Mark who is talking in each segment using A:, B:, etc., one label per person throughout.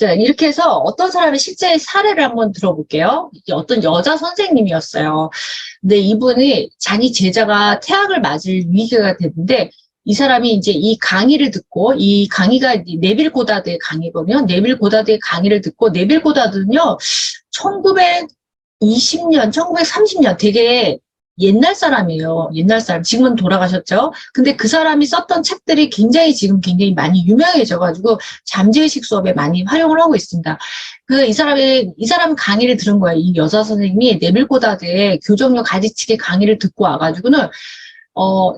A: 자, 이렇게 해서 어떤 사람의 실제 사례를 한번 들어볼게요. 이게 어떤 여자 선생님이었어요. 근데 이분이 자기 제자가 태학을 맞을 위기가 됐는데, 이 사람이 이제 이 강의를 듣고, 이 강의가 네빌 고다드의 강의거든요. 네빌 고다드의 강의를 듣고, 네빌 고다드는요, 1920년, 1930년 되게 옛날 사람이에요. 옛날 사람. 지금은 돌아가셨죠. 근데 그 사람이 썼던 책들이 지금 굉장히 많이 유명해져가지고 잠재의식 수업에 많이 활용을 하고 있습니다. 이 사람 강의를 들은 거예요. 이 여자 선생님이 네빌 고다드의 교정력 가지치기 강의를 듣고 와가지고는,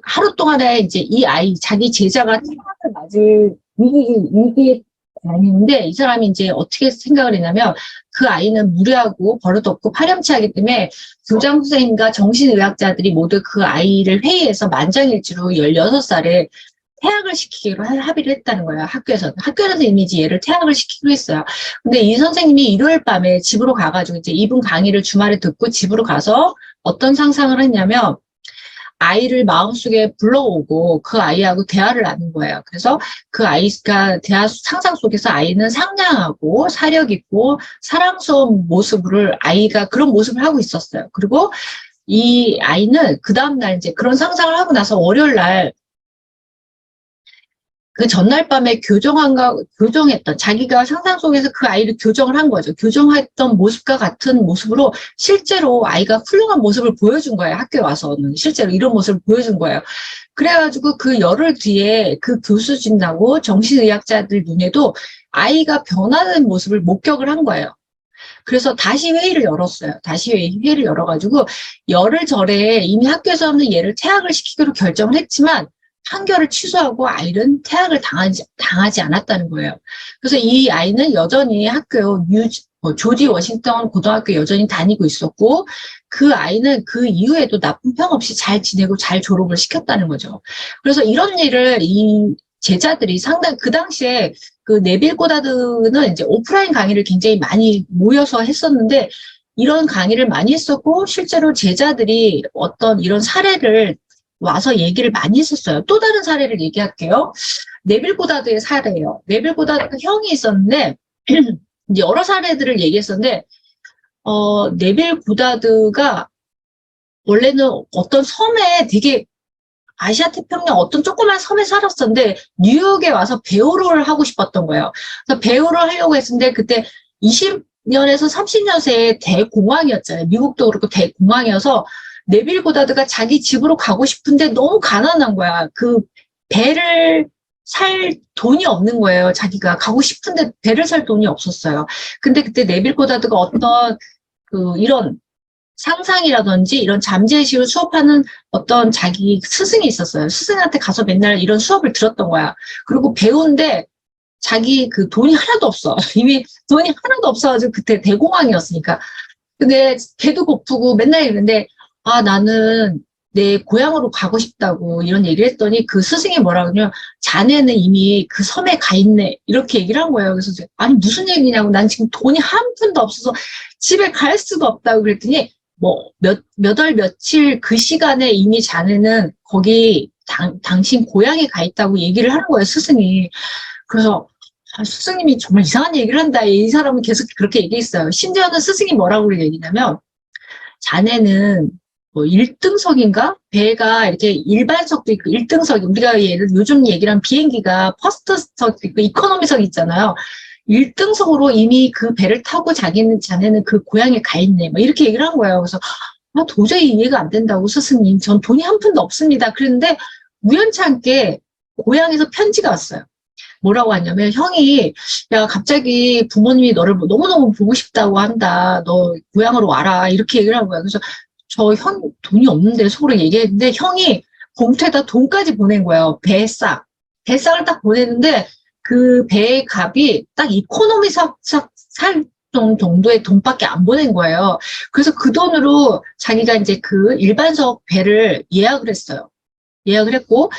A: 하루 동안에 이제 이 아이, 자기 제자가 태학을 맞을 위기에 다니는데 이 사람이 이제 어떻게 생각을 했냐면 그 아이는 무례하고 버릇없고 파렴치하기 때문에 교장 선생님과 정신의학자들이 모두 그 아이를 회의해서 만장일치로 16살에 퇴학을 시키기로 합의를 했다는 거예요. 학교에서는. 학교에서 이미 이제 얘를 퇴학을 시키기로 했어요. 근데 이 선생님이 일요일 밤에 집으로 가가지고 이제 이분 강의를 주말에 듣고 집으로 가서 어떤 상상을 했냐면 아이를 마음속에 불러오고 그 아이하고 대화를 나눈 거예요. 그래서 그 아이가 상상 속에서 아이는 상냥하고 사력 있고 사랑스러운 모습을 아이가 그런 모습을 하고 있었어요. 그리고 이 아이는 그 다음날 이제 그런 상상을 하고 나서 월요일 날 그 전날 밤에 교정했던, 자기가 상상 속에서 그 아이를 교정을 한 거죠. 교정했던 모습과 같은 모습으로 실제로 아이가 훌륭한 모습을 보여준 거예요. 학교에 와서는. 실제로 이런 모습을 보여준 거예요. 그래가지고 그 열흘 뒤에 그 교수진하고 정신의학자들 눈에도 아이가 변하는 모습을 목격을 한 거예요. 그래서 다시 회의를 열었어요. 다시 회의를 열어가지고 열흘 전에 이미 학교에서는 얘를 퇴학을 시키기로 결정을 했지만 판결을 취소하고 아이는 퇴학을 당하지 않았다는 거예요. 그래서 이 아이는 여전히 조지 워싱턴 고등학교 여전히 다니고 있었고, 그 아이는 그 이후에도 나쁜 평 없이 잘 지내고 잘 졸업을 시켰다는 거죠. 그래서 이런 일을 이 제자들이 상당히, 그 당시에 그 네빌 고다드는 이제 오프라인 강의를 굉장히 많이 모여서 했었는데, 이런 강의를 많이 했었고, 실제로 제자들이 어떤 이런 사례를 와서 얘기를 많이 했었어요. 또 다른 사례를 얘기할게요. 네빌 고다드의 사례예요. 네빌 고다드 형이 있었는데 이제 여러 사례들을 얘기했었는데 네빌 고다드가 원래는 어떤 섬에 되게 아시아 태평양 어떤 조그만 섬에 살았었는데 뉴욕에 와서 배우를 하고 싶었던 거예요. 그래서 배우를 하려고 했었는데 그때 20년에서 30년 새에 대공황이었잖아요. 미국도 그렇고 대공황이어서 네빌 고다드가 자기 집으로 가고 싶은데 너무 가난한 거야. 그 배를 살 돈이 없는 거예요. 자기가 가고 싶은데 배를 살 돈이 없었어요. 근데 그때 네빌 고다드가 어떤 이런 상상이라든지 이런 잠재의식을 수업하는 어떤 자기 스승이 있었어요. 스승한테 가서 맨날 이런 수업을 들었던 거야. 그리고 배우는데 자기 그 돈이 하나도 없어. 이미 돈이 하나도 없어가지고 그때 대공황이었으니까. 근데 배도 고프고 맨날 이러는데 나는 내 고향으로 가고 싶다고 이런 얘기를 했더니 그 스승이 뭐라 그러냐면 자네는 이미 그 섬에 가 있네 이렇게 얘기를 한 거예요. 그래서 아니 무슨 얘기냐고 난 지금 돈이 한 푼도 없어서 집에 갈 수가 없다고 그랬더니 뭐 몇 월 며칠 그 시간에 이미 자네는 거기 당신 고향에 가 있다고 얘기를 하는 거예요. 스승이. 그래서 스승님이 정말 이상한 얘기를 한다. 이 사람은 계속 그렇게 얘기했어요. 심지어는 스승이 뭐라고 얘기냐면 자네는 뭐 1등석인가? 배가 이렇게 일반석도 있고 1등석, 우리가 요즘 얘기랑 비행기가 퍼스트석도 있고 이코노미석 있잖아요. 1등석으로 이미 그 배를 타고 자네는 그 고향에 가 있네. 뭐 이렇게 얘기를 한 거예요. 그래서 도저히 이해가 안 된다고 스승님. 전 돈이 한 푼도 없습니다. 그런데 우연치 않게 고향에서 편지가 왔어요. 뭐라고 하냐면 형이 야 갑자기 부모님이 너를 너무너무 보고 싶다고 한다. 너 고향으로 와라. 이렇게 얘기를 한 거야. 그래서 저 형 돈이 없는데 속으로 얘기했는데 형이 봉투에다 돈까지 보낸 거예요. 배싹을 딱 보냈는데 그 배의 값이 딱 이코노미석 살 정도의 돈밖에 안 보낸 거예요. 그래서 그 돈으로 자기가 이제 그 일반석 배를 예약을 했어요. 예약을 했고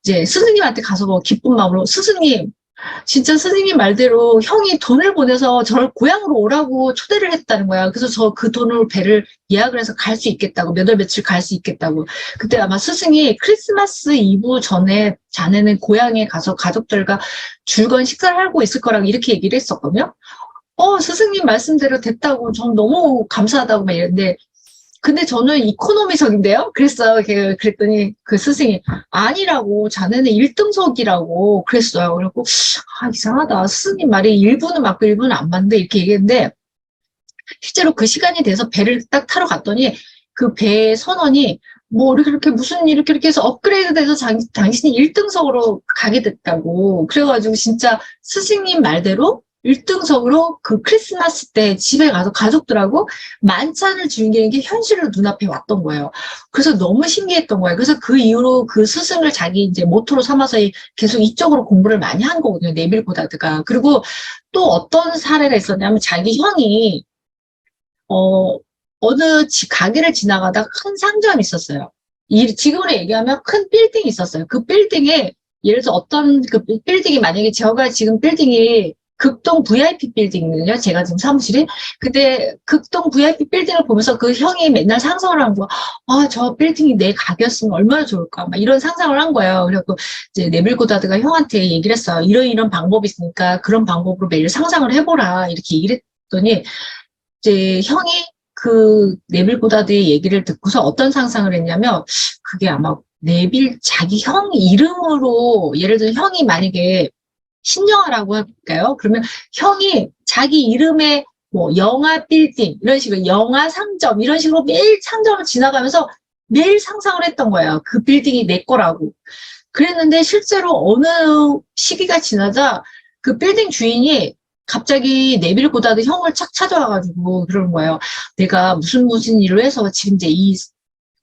A: 이제 스승님한테 가서 뭐 기쁜 마음으로 스승님 진짜 선생님 말대로 형이 돈을 보내서 저를 고향으로 오라고 초대를 했다는 거야. 그래서 저 그 돈으로 배를 예약을 해서 갈 수 있겠다고, 몇 월 며칠 갈 수 있겠다고. 그때 아마 스승이 크리스마스 이브 전에 자네는 고향에 가서 가족들과 즐거운 식사를 하고 있을 거라고 이렇게 얘기를 했었거든요. 스승님 말씀대로 됐다고, 전 너무 감사하다고 막 이랬는데, 근데 저는 이코노미석인데요? 그랬어요. 그랬더니 그 스승이 아니라고, 자네는 1등석이라고 그랬어요. 그래갖고 이상하다. 스승님 말이 일부는 맞고 일부는 안 맞는데 이렇게 얘기했는데 실제로 그 시간이 돼서 배를 딱 타러 갔더니 그 배 선원이 뭐 이렇게 무슨 이렇게 해서 업그레이드 돼서 당신이 1등석으로 가게 됐다고. 그래가지고 진짜 스승님 말대로 1등석으로 그 크리스마스 때 집에 가서 가족들하고 만찬을 즐기는 게 현실로 눈앞에 왔던 거예요. 그래서 너무 신기했던 거예요. 그래서 그 이후로 그 스승을 자기 이제 모토로 삼아서 계속 이쪽으로 공부를 많이 한 거거든요. 네빌 고다드가. 그리고 또 어떤 사례가 있었냐면 자기 형이 어, 어느 가게를 지나가다 큰 상점이 있었어요. 지금으로 얘기하면 큰 빌딩이 있었어요. 그 빌딩에, 예를 들어서 어떤 그 빌딩이 만약에 제가 지금 빌딩이 극동 VIP 빌딩이거든요. 제가 지금 사무실이. 근데 극동 VIP 빌딩을 보면서 그 형이 맨날 상상을 한 거야. 저 빌딩이 내 가게였으면 얼마나 좋을까. 막 이런 상상을 한 거예요. 그래갖고 이제 네빌 고다드가 형한테 얘기를 했어요. 이런 방법이 있으니까 그런 방법으로 매일 상상을 해보라. 이렇게 얘기를 했더니 이제 형이 그 네빌 고다드의 얘기를 듣고서 어떤 상상을 했냐면 그게 아마 네빌 자기 형 이름으로 예를 들어 형이 만약에 신영아라고 할까요? 그러면 형이 자기 이름에 뭐 영아 빌딩 이런 식으로 영아 상점 이런 식으로 매일 상점을 지나가면서 매일 상상을 했던 거예요. 그 빌딩이 내 거라고. 그랬는데 실제로 어느 시기가 지나자 그 빌딩 주인이 갑자기 네빌 고다드 형을 착 찾아와가지고 그러는 거예요. 내가 무슨 일을 해서 지금 이제 이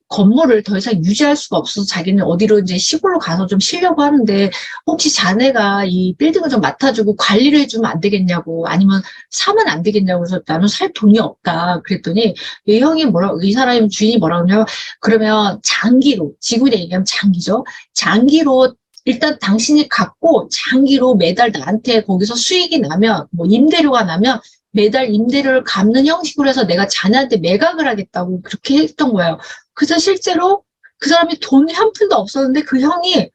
A: 건물을 더 이상 유지할 수가 없어서 자기는 어디로 이제 시골로 가서 좀 쉬려고 하는데 혹시 자네가 이 빌딩을 좀 맡아주고 관리를 해주면 안 되겠냐고 아니면 사면 안 되겠냐고 그래서 나는 살 돈이 없다 그랬더니 이 사람이 주인이 뭐라고 하냐면 그러면 장기로 지구에 얘기하면 장기죠. 장기로 일단 당신이 갖고 장기로 매달 나한테 거기서 수익이 나면 뭐 임대료가 나면 매달 임대료를 갚는 형식으로 해서 내가 자네한테 매각을 하겠다고 그렇게 했던 거예요. 그래서 실제로 그 사람이 돈이 한 푼도 없었는데 그 형이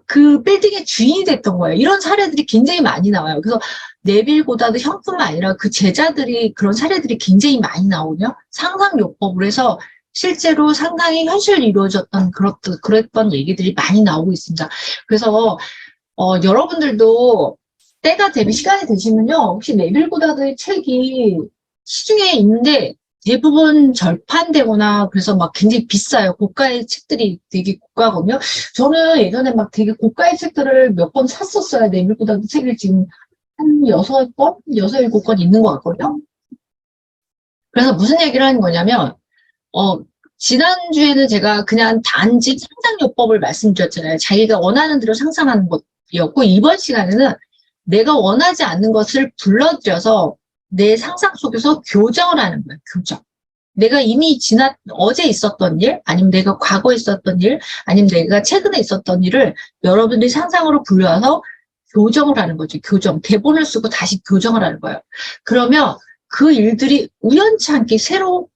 A: 그 빌딩의 주인이 됐던 거예요. 이런 사례들이 굉장히 많이 나와요. 그래서 네빌 고다드 형뿐만 아니라 그 제자들이 그런 사례들이 굉장히 많이 나오거든요. 상상요법을 해서 실제로 상당히 현실로 이루어졌던 그랬던 얘기들이 많이 나오고 있습니다. 그래서 여러분들도 때가 되면 시간이 되시면요. 혹시 네빌 고다드의 책이 시중에 있는데 대부분 절판되거나 그래서 막 굉장히 비싸요. 고가의 책들이 되게 고가거든요. 저는 예전에 막 되게 고가의 책들을 몇 권 샀었어요. 네빌 고다드 책을 지금 한 6권? 6, 7권 있는 것 같거든요. 그래서 무슨 얘기를 하는 거냐면 지난주에는 제가 그냥 단지 상상요법을 말씀드렸잖아요. 자기가 원하는 대로 상상하는 것이었고, 이번 시간에는 내가 원하지 않는 것을 불러들여서 내 상상 속에서 교정을 하는 거예요, 교정. 내가 이미 어제 있었던 일, 아니면 내가 과거에 있었던 일, 아니면 내가 최근에 있었던 일을 여러분들이 상상으로 불러와서 교정을 하는 거죠, 교정. 대본을 쓰고 다시 교정을 하는 거예요. 그러면 그 일들이 우연치 않게 새롭게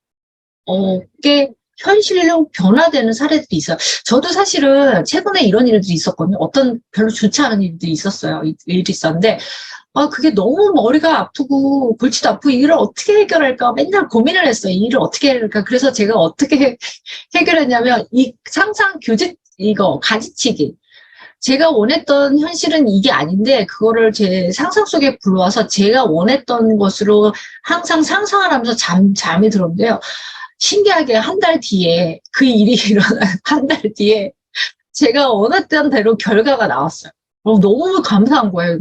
A: 현실로 변화되는 사례들이 있어요. 저도 사실은 최근에 이런 일들이 있었거든요. 어떤 별로 좋지 않은 일들이 있었어요. 일이 있었는데, 그게 너무 머리가 아프고 골치도 아프고 이 일을 어떻게 해결할까 맨날 고민을 했어요. 이 일을 어떻게 해결할까. 그래서 제가 어떻게 해결했냐면 이 상상 이거 가지치기. 제가 원했던 현실은 이게 아닌데 그거를 제 상상 속에 불러와서 제가 원했던 것으로 항상 상상을 하면서 잠이 들었는데요. 신기하게 한 달 뒤에 그 일이 일어난 한 달 뒤에 제가 원했던 대로 결과가 나왔어요. 너무 감사한 거예요.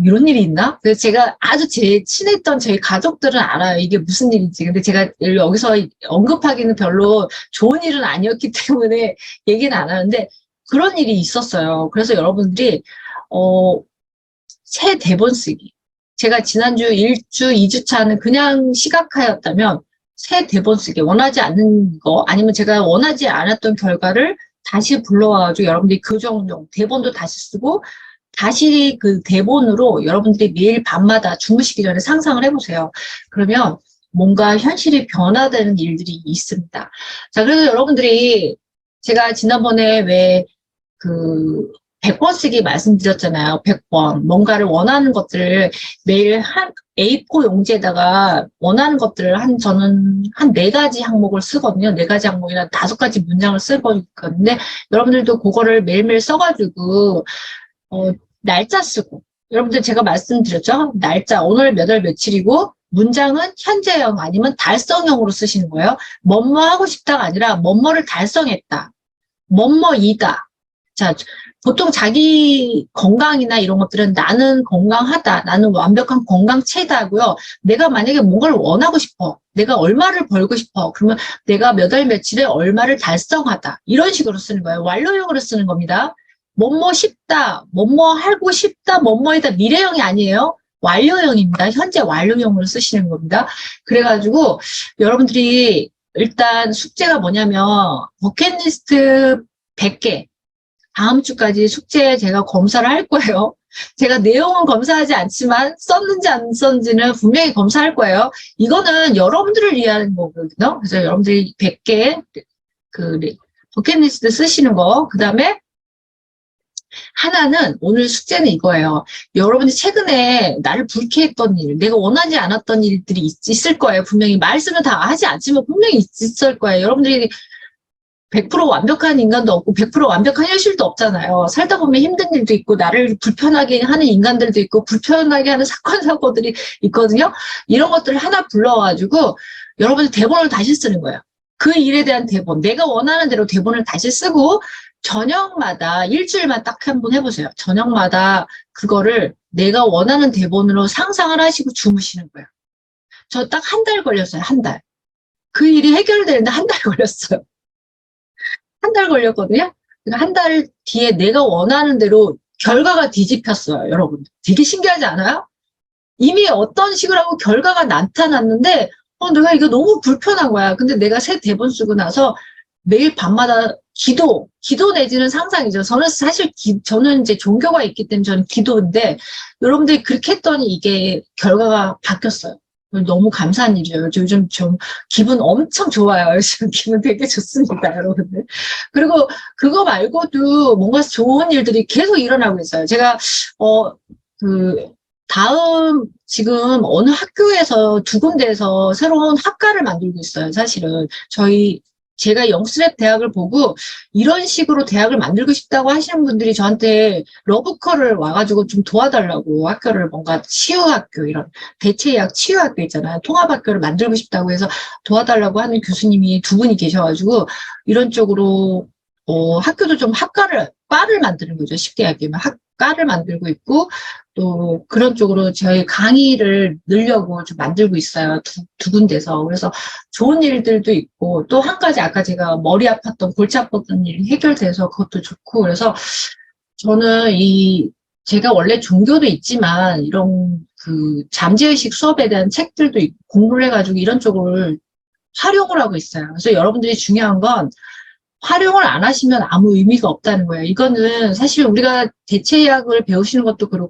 A: 이런 일이 있나? 그래서 제가 아주 친했던 저희 가족들은 알아요. 이게 무슨 일인지. 근데 제가 여기서 언급하기는 별로 좋은 일은 아니었기 때문에 얘기는 안 하는데 그런 일이 있었어요. 그래서 여러분들이 새 대본 쓰기. 제가 지난주 1주, 2주차는 그냥 시각화였다면 새 대본 쓰기. 원하지 않는 거 아니면 제가 원하지 않았던 결과를 다시 불러와가지고 여러분들이 교정용 대본도 다시 쓰고 다시 그 대본으로 여러분들이 매일 밤마다 주무시기 전에 상상을 해보세요. 그러면 뭔가 현실이 변화되는 일들이 있습니다. 자, 그래서 여러분들이 제가 지난번에 왜 그 100번 쓰기 말씀드렸잖아요. 100번. 뭔가를 원하는 것들을 매일 한 A4 용지에다가 원하는 것들을 저는 한 4가지 항목을 쓰거든요. 4가지 항목이나 5가지 문장을 쓰거든요. 여러분들도 그거를 매일매일 써가지고, 날짜 쓰고. 여러분들 제가 말씀드렸죠? 날짜, 오늘 몇 월 며칠이고, 문장은 현재형 아니면 달성형으로 쓰시는 거예요. 뭐뭐 하고 싶다가 아니라 뭐뭐를 달성했다. 뭐뭐이다. 자, 보통 자기 건강이나 이런 것들은 나는 건강하다. 나는 완벽한 건강체다 하고요. 내가 만약에 뭔가를 원하고 싶어. 내가 얼마를 벌고 싶어. 그러면 내가 몇 월 며칠에 얼마를 달성하다. 이런 식으로 쓰는 거예요. 완료형으로 쓰는 겁니다. 뭐뭐 싶다. 뭐뭐 하고 싶다. 뭐뭐이다. 미래형이 아니에요. 완료형입니다. 현재 완료형으로 쓰시는 겁니다. 그래가지고 여러분들이 일단 숙제가 뭐냐면 버킷리스트 100개. 다음 주까지 숙제 제가 검사를 할 거예요. 제가 내용은 검사하지 않지만 썼는지 안 썼는지는 분명히 검사할 거예요. 이거는 여러분들을 위한 거거든요. 그래서 여러분들이 100개 그 버킷리스트 쓰시는 거. 그 다음에 하나는 오늘 숙제는 이거예요. 여러분이 최근에 나를 불쾌했던 일, 내가 원하지 않았던 일들이 있을 거예요. 분명히 말씀은 다 하지 않지만 분명히 있을 거예요. 여러분들이 100% 완벽한 인간도 없고 100% 완벽한 현실도 없잖아요. 살다 보면 힘든 일도 있고 나를 불편하게 하는 인간들도 있고 불편하게 하는 사건 사고들이 있거든요. 이런 것들을 하나 불러가지고 여러분들 대본을 다시 쓰는 거예요. 그 일에 대한 대본, 내가 원하는 대로 대본을 다시 쓰고 저녁마다 일주일만 딱 한 번 해보세요. 저녁마다 그거를 내가 원하는 대본으로 상상을 하시고 주무시는 거예요. 저 딱 한 달 걸렸어요. 한 달. 그 일이 해결되는데 한 달 걸렸어요. 한 달 걸렸거든요. 그러니까 한 달 뒤에 내가 원하는 대로 결과가 뒤집혔어요, 여러분. 되게 신기하지 않아요? 이미 어떤 식으로 하고 결과가 나타났는데, 내가 이거 너무 불편한 거야. 근데 내가 새 대본 쓰고 나서 매일 밤마다 기도 내지는 상상이죠. 저는 사실 저는 이제 종교가 있기 때문에 저는 기도인데, 여러분들이 그렇게 했더니 이게 결과가 바뀌었어요. 너무 감사한 일이에요. 요즘 좀 기분 엄청 좋아요. 지금 기분 되게 좋습니다, 여러분들. 그리고 그거 말고도 뭔가 좋은 일들이 계속 일어나고 있어요. 제가 다음 지금 어느 학교에서 2군데에서 새로운 학과를 만들고 있어요. 사실은 제가 영스랩 대학을 보고 이런 식으로 대학을 만들고 싶다고 하시는 분들이 저한테 러브콜을 와가지고 좀 도와달라고 학교를 뭔가 치유학교 이런 대체의학 치유학교 있잖아요. 통합학교를 만들고 싶다고 해서 도와달라고 하는 교수님이 2분이 계셔가지고 이런 쪽으로 학교도 좀 과를 만드는 거죠. 쉽게 얘기하면 과를 만들고 있고 또 그런 쪽으로 저희 강의를 늘려고 좀 만들고 있어요. 두 군데서. 그래서 좋은 일들도 있고 또 한 가지 아까 제가 머리 아팠던 골치 아팠던 일이 해결돼서 그것도 좋고 그래서 저는 제가 원래 종교도 있지만 이런 그 잠재의식 수업에 대한 책들도 있고 공부를 해가지고 이런 쪽을 활용을 하고 있어요. 그래서 여러분들이 중요한 건 활용을 안 하시면 아무 의미가 없다는 거예요. 이거는 사실 우리가 대체의학을 배우시는 것도 그렇고